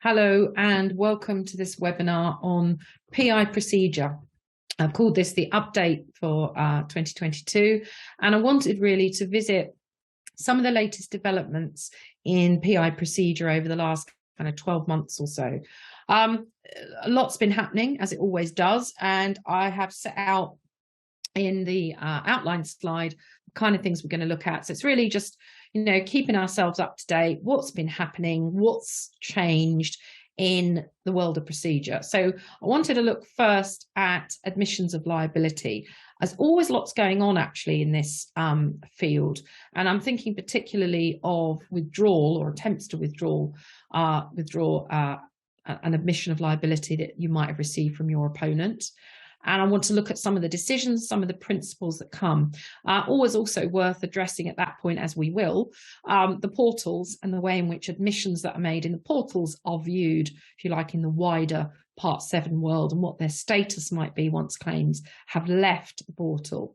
Hello and welcome to this webinar on PI procedure. I've called this the update for 2022, and I wanted really to visit some of the latest developments in PI procedure over the last kind of 12 months or so. A lot's been happening, as it always does, and I have set out in the outline slide the kind of things we're going to look at. So it's really just, keeping ourselves up to date, what's been happening, what's changed in the world of procedure. So I wanted to look first at admissions of liability. There's always lots going on actually in this field, and I'm thinking particularly of withdrawal or attempts to withdraw an admission of liability that you might have received from your opponent. And I want to look at some of the decisions, some of the principles that come. Always also worth addressing at that point, as we will, the portals and the way in which admissions that are made in the portals are viewed, if you like, in the wider Part 7 world, and what their status might be once claims have left the portal.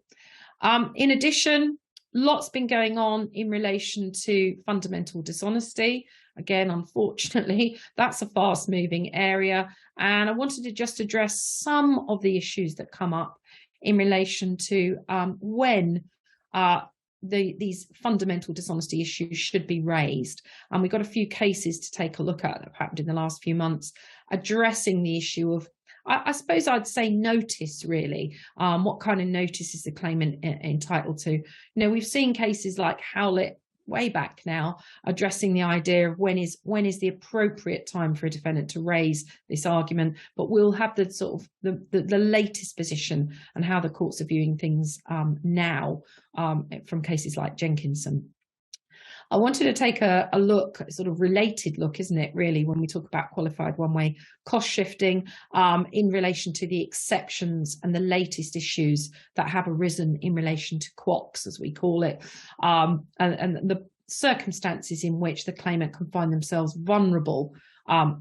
In addition, lots been going on in relation to fundamental dishonesty. Again, unfortunately, that's a fast-moving area, and I wanted to just address some of the issues that come up in relation to when these fundamental dishonesty issues should be raised. And we've got a few cases to take a look at that have happened in the last few months, addressing the issue of, I suppose I'd say, notice, really. What kind of notice is the claimant entitled to? We've seen cases like Howlett way back now, addressing the idea of when is the appropriate time for a defendant to raise this argument, but we'll have the sort of the latest position and how the courts are viewing things now from cases like Jenkinson. I wanted to take a look, a sort of related look, isn't it, really, when we talk about qualified one-way cost shifting in relation to the exceptions and the latest issues that have arisen in relation to quox, as we call it, and the circumstances in which the claimant can find themselves vulnerable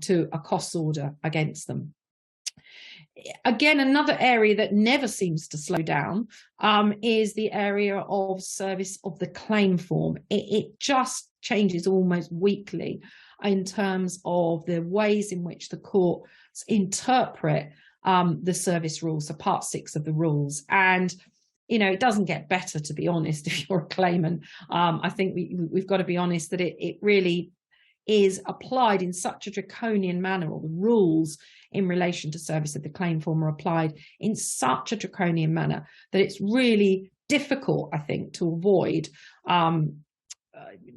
to a cost order against them. Again, another area that never seems to slow down is the area of service of the claim form. It just changes almost weekly in terms of the ways in which the courts interpret the service rules, so Part 6 of the rules. And it doesn't get better, to be honest, if you're a claimant. I think we've got to be honest that it really is applied in such a draconian manner, or the rules in relation to service of the claim form are applied in such a draconian manner that it's really difficult, I think, to avoid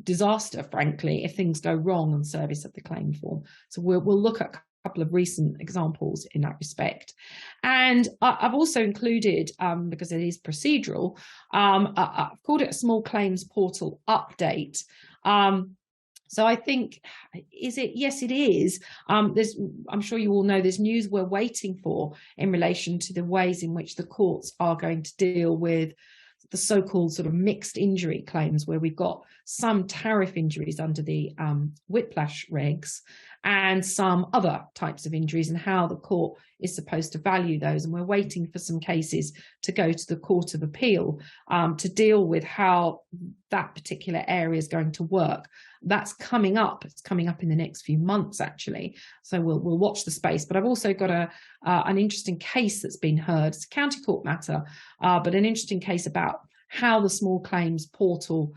disaster, frankly, if things go wrong on service of the claim form. So we'll look at a couple of recent examples in that respect. And I've also included, because it is procedural, I've called it a small claims portal update. So I think, is it? Yes, it is. I'm sure you all know there's news we're waiting for in relation to the ways in which the courts are going to deal with the so-called sort of mixed injury claims, where we've got some tariff injuries under the whiplash regs and some other types of injuries, and how the court is supposed to value those. And we're waiting for some cases to go to the Court of Appeal to deal with how that particular area is going to work. That's coming up. It's coming up in the next few months, actually. So we'll watch the space. But I've also got an interesting case that's been heard. It's a county court matter, but an interesting case about how the small claims portal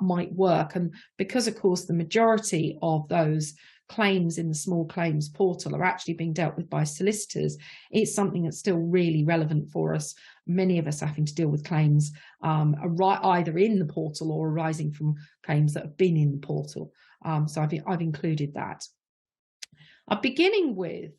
might work. And because, of course, the majority of those claims in the small claims portal are actually being dealt with by solicitors, it's something that's still really relevant for us. Many of us having to deal with claims either in the portal or arising from claims that have been in the portal. So I've included that. Beginning with